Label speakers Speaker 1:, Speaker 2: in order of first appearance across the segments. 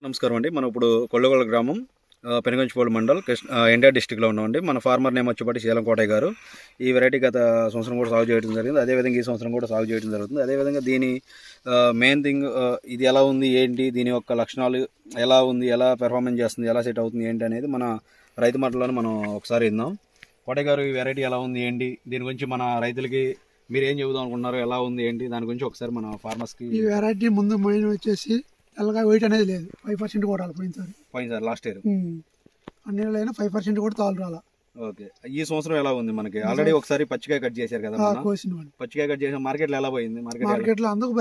Speaker 1: నమస్కారం అండి. మనం ఇప్పుడు కొల్లగొల్ల గ్రామం పెనుగంచిప్రోలు మండల్ ఎన్టీఆర్ డిస్టిక్లో ఉన్నామండి. మన ఫార్మర్ నేమ్ వచ్చేప్పటి శీలం కోటయ్య గారు. ఈ వెరైటీ గత సంవత్సరం కూడా సాగు చేయడం జరిగింది. అదేవిధంగా ఈ సంవత్సరం కూడా సాగు చేయడం జరుగుతుంది. అదేవిధంగా దీని మెయిన్ థింగ్ ఇది ఎలా ఉంది ఏంటి, దీని యొక్క లక్షణాలు ఎలా ఉంది, ఎలా పెర్ఫార్మెన్స్ చేస్తుంది, ఎలా సెట్ అవుతుంది ఏంటి అనేది మన రైతు మాటలను మనం ఒకసారి విందాం. కోటయ్య గారు, ఈ వెరైటీ ఎలా ఉంది ఏంటి, దీని గురించి మన రైతులకి మీరు ఏం చెబుదాం అనుకున్నారు, ఎలా ఉంది ఏంటి, దాని గురించి ఒకసారి మన ఫార్మర్స్కి.
Speaker 2: ఈ వెరైటీ ముందు మెయిన్ వచ్చేసి తెల్లగా వెయిట్ అనేది లేదు. 5% కూడా రాలి
Speaker 1: పోయినసారి లాస్ట్ ఇయర్
Speaker 2: అన్ని నెలలైనా 5% కూడా తాలు రాలా.
Speaker 1: ఓకే, ఈ సంవత్సరం ఎలా ఉంది? మనకి ఆల్రెడీ ఒకసారి పచ్చికాయ కట్ చేశారు కదా, పచ్చికాయ కట్ చేసిన మార్కెట్ లో ఎలా పోయింది?
Speaker 2: మార్కెట్ లో అందుకు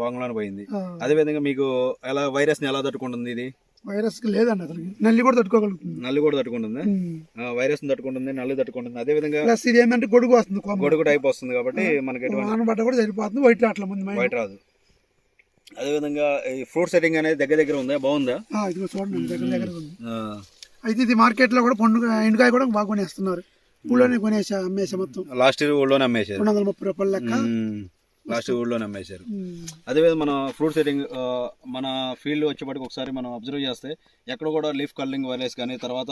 Speaker 1: బాగుంగానే పోయింది. అదే విధంగా మీకు ఎలా వైరస్ ని ఎలా తట్టుకుంటుంది? ఇది
Speaker 2: వైరస్ లేదండి, అసలు నల్లి కూడా తట్టుకోగలుగుతుంది.
Speaker 1: నల్లి కూడా తట్టుకుంటుంది, వైరస్ తట్టుకుంటుంది, నల్లి తట్టుకుంటుంది. అదే విధంగా
Speaker 2: ఇది ఏంటంటే గొడుగు వస్తుంది,
Speaker 1: గొడుగు టైప్ వస్తుంది కాబట్టి మనకి
Speaker 2: బట్ట కూడా సరిపోతుంది. వైట్ రాట్ల ముందు
Speaker 1: వైట్ రాదు. అదేవిధంగా ఈ ఫ్రూట్ సెట్టింగ్ అనేది దగ్గర ఉందా, బాగుందా?
Speaker 2: ఇదిగో చూడండి, దగ్గర ఉంది. అయితే ఇది మార్కెట్ లో కూడా పండుగ ఎండుకాయ కూడా బాగా కొనేస్తున్నారు. ఊళ్ళోనే కొనేసా, అమ్మేసా మొత్తం.
Speaker 1: లాస్ట్ ఇయర్ ఊళ్ళోనే అమ్మేశారు,
Speaker 2: 230 రూపాయల లెక్క
Speaker 1: లాస్ట్ ఊళ్ళోనే అమ్మేశారు. అదేవిధంగా మన ఫ్రూట్ సెట్టింగ్ మన ఫీల్డ్ వచ్చేప్పటికి ఒకసారి మనం అబ్జర్వ్ చేస్తే ఎక్కడ కూడా లీఫ్ కలరింగ్ వైరస్ కానీ తర్వాత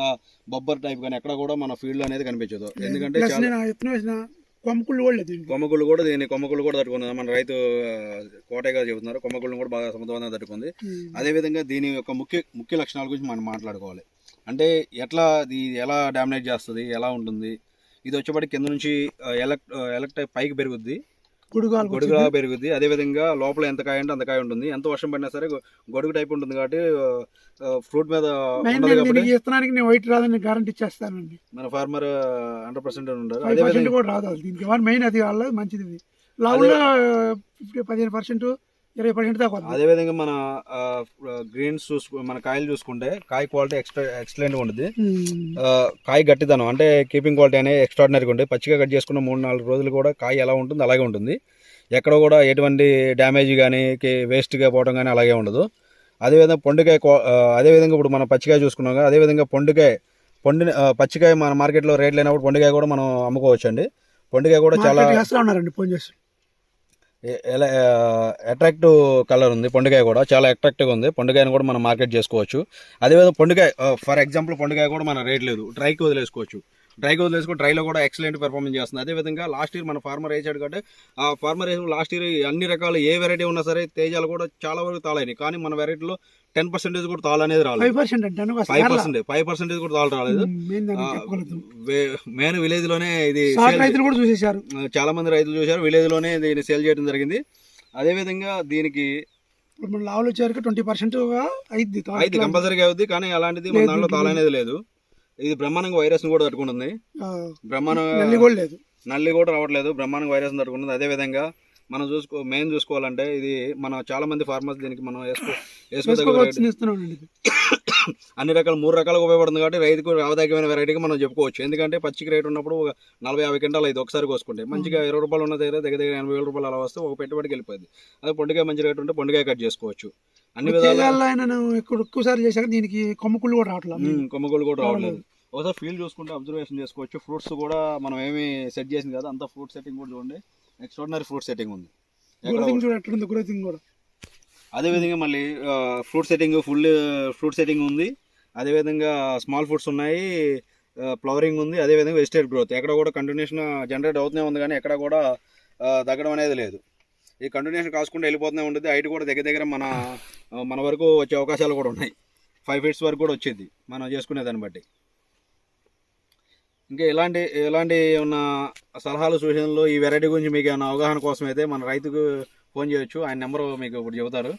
Speaker 1: బొబ్బర్ టైప్ కానీ ఎక్కడ కూడా మన ఫీల్డ్ అనేది కనిపించదు. ఎందుకంటే కొమ్మకుళ్ళు కూడా దీని కొమ్మకుళ్ళు కూడా తట్టుకుంది. మన రైతు కోటయ్య గారు చెబుతున్నారు, కొమ్మకుళ్ళను కూడా బాగా సమర్థవంతంగా తట్టుకుంది. అదేవిధంగా దీని యొక్క ముఖ్య లక్షణాల గురించి మనం మాట్లాడుకోవాలి. అంటే ఎలా డామినేట్ చేస్తుంది, ఎలా ఉంటుంది. ఇది వచ్చేప్పటికి కింద నుంచి ఎలక్ట్ పైకి పెరుగుద్ది, గొడుగులా పెరుగుద్ది. అదేవిధంగా లోపల ఎంత కాయ అంటే అంత కాయ ఉంటుంది. ఎంత వర్షం పడినా సరే గొడుగు టైప్ ఉంటుంది కాబట్టి ఫ్రూట్ మీద
Speaker 2: వైట్ రాదని గ్యారంటీ ఇచ్చేస్తానండి.
Speaker 1: మన ఫార్మర్ 100% ఉంటారు.
Speaker 2: కూడా రాదు దీనికి, మెయిన్ అది వాళ్ళ మంచిది. లావులో 15%, 20% దాకా.
Speaker 1: అదేవిధంగా మన గ్రీన్స్ మన కాయలు చూసుకుంటే కాయ క్వాలిటీ ఎక్సలెంట్ ఉంటుంది. కాయ గట్టిదనం అంటే కీపింగ్ క్వాలిటీ అనేది ఎక్స్ట్రాడినరీగా ఉంటుంది. పచ్చిగా కట్ చేసుకున్న 3-4 రోజులు కూడా కాయ ఎలా ఉంటుంది అలాగే ఉంటుంది. ఎక్కడ కూడా ఎటువంటి డ్యామేజ్ కానీ వేస్ట్గా పోవడం కానీ అలాగే ఉండదు. అదేవిధంగా అదేవిధంగా ఇప్పుడు మనం పచ్చికాయ చూసుకున్నాం కదా, అదేవిధంగా పచ్చికాయ మన మార్కెట్లో రేట్ లేనప్పుడు పొండికాయ కూడా మనం అమ్ముకోవచ్చు అండి. పొండికాయ కూడా చాలా అట్రాక్టివ్ కలర్ ఉంది. పొండికాయ కూడా చాలా అట్రాక్టివ్గా ఉంది. పొండికాయను కూడా మనం మార్కెట్ చేసుకోవచ్చు. అదేవిధంగా పొండికాయ ఫర్ ఎగ్జాంపుల్ పొండికాయ కూడా మన రేట్ లేదు, డ్రైకి వదిలేసుకోవచ్చు. డ్రైలో కూడా ఎక్సలెంట్ పెర్ఫార్మెన్స్ చేస్తుంది. అదేవిధంగా లాస్ట్ ఇయర్ మన ఫార్మర్ వేసాడు కాబట్టి ఆ ఫార్మర్ లాస్ట్ ఇయర్ అన్ని రకాల ఏ వెరైటీ ఉన్నా సరే తేజాలు కూడా చాలా వరకు తాళైనాయి. కానీ మన వెరైటీలో 10% కూడా తాళ అనేది రాలేదు. 5% కూడా తాళ రాలేదు. మెయిన్ విలేజ్ లోనే ఇది
Speaker 2: కూడా చూసేశారు,
Speaker 1: చాలా మంది రైతులు చూశారు. విలేజ్ లోనే దీన్ని సేల్ చేయడం జరిగింది. అదేవిధంగా దీనికి
Speaker 2: లావులు వచ్చేసరికి 20%
Speaker 1: అయితే కంపల్సరీగా అవుద్ది. కానీ అలాంటిది మన దాంట్లో తాళ అనేది లేదు. ఇది బ్రహ్మాండంగా వైరస్ కూడా తట్టుకుంటుంది. నల్లి కూడా రావట్లేదు, బ్రహ్మాండంగా వైరస్ తట్టుకుంటుంది. అదేవిధంగా మనం మెయిన్ చూసుకోవాలంటే ఇది మన చాలా మంది ఫార్మర్స్ దీనికి మనం అన్ని రకాల 3 రకాలుగా ఉపయోగపడుతుంది కాబట్టి రైతుకు లాభదాయకమైన వెరైటీగా మనం చెప్పుకోవచ్చు. ఎందుకంటే పచ్చికి రేట్ ఉన్నప్పుడు 40-50 క్వింటాలు అయితే ఒకసారి కోసుకుంటే మంచిగా 20 రూపాయలు ఉన్న దగ్గర 80,000 రూపాయలు అలా వస్తే ఒక పెట్టుబడికి వెళ్ళిపోయింది. అదే పొండికాయ మంచి రేట్ ఉంటే పొండికాయ కట్ చేసుకోవచ్చు. అన్ని విధాలు
Speaker 2: ఎక్కువసారి చేశాక దీనికి కొమ్మకుళ్ళు కూడా రావట్లేదు.
Speaker 1: ఒకసారి ఫీల్డ్ చూసుకుంటే అబ్జర్వేషన్ చేసుకోవచ్చు. ఫ్రూట్స్ కూడా మనం ఏమి సెట్ చేసింది కదా, అంత ఫ్రూట్ సెట్టింగ్ కూడా చూడండి, ఎక్స్ట్రాడినరీ ఫ్రూట్ సెట్టింగ్ ఉంది. అదేవిధంగా మళ్ళీ fruit setting full fruit setting ఉంది. అదేవిధంగా స్మాల్ ఫ్రూట్స్ ఉన్నాయి, ఫ్లవరింగ్ ఉంది. అదేవిధంగా వెజిటేబుల్ గ్రోత్ ఎక్కడ కూడా కంటిన్యూషన్ జనరేట్ అవుతూనే ఉంది, కానీ ఎక్కడ కూడా తగ్గడం అనేది లేదు. ఈ కంటిన్యూషన్ కాసుకుంటూ వెళ్ళిపోతూనే ఉంటుంది. హైట్ కూడా దగ్గర మన వరకు వచ్చే అవకాశాలు కూడా ఉన్నాయి. 5 feet వరకు కూడా వచ్చేది మనం చేసుకునే దాన్ని బట్టి. ఇంకా ఎలాంటి ఉన్న సలహాలు సూచనలు ఈ వెరైటీ గురించి మీకు ఏమైనా అవగాహన కోసం అయితే మన రైతుకు ఫోన్ చేయొచ్చు. ఆయన నెంబరు మీకు ఇప్పుడు చెబుతారు,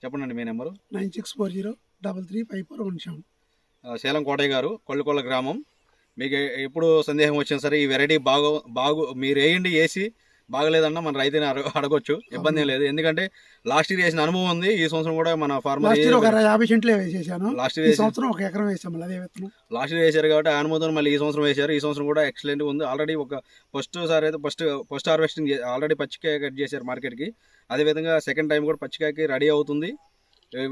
Speaker 1: చెప్పండి. మీ నెంబరు
Speaker 2: 9640335417.
Speaker 1: శీలం కోటయ్య గారు, కొల్లగొల్ల గ్రామం. మీకు ఎప్పుడు సందేహం వచ్చినా సరే ఈ వెరైటీ మీరు వేయండి, వేసి బాగలేదన్నా మన రైతుని అడగొచ్చు, ఇబ్బంది ఏం లేదు. ఎందుకంటే లాస్ట్ ఇయర్ వేసిన అనుభవం ఉంది. ఈ సంవత్సరం కూడా మన ఫార్మర్ లాస్ట్ ఇయర్
Speaker 2: 50 సెంట్లు వేసేసాను, లాస్ట్ సంవత్సరం 1 ఎకరం వేసాము.
Speaker 1: లాస్ట్ ఇయర్ వేసారు కాబట్టి ఆ అనుభవం మళ్ళీ ఈ సంవత్సరం వేశారు. ఈ సంవత్సరం కూడా ఎక్సలెంట్ ఉంది. ఆల్రెడీ ఒక ఫస్ట్ హార్వెస్టింగ్ ఆల్రెడీ పచ్చికాయ కట్ చేశారు మార్కెట్కి. అదేవిధంగా సెకండ్ టైం కూడా పచ్చికాయకి రెడీ అవుతుంది.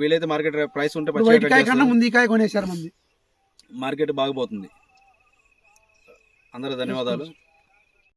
Speaker 1: వీలైతే మార్కెట్ ప్రైస్ ఉంటే పచ్చికాయ కొనేసారు, మార్కెట్ బాగుపోతుంది. అందరూ ధన్యవాదాలు.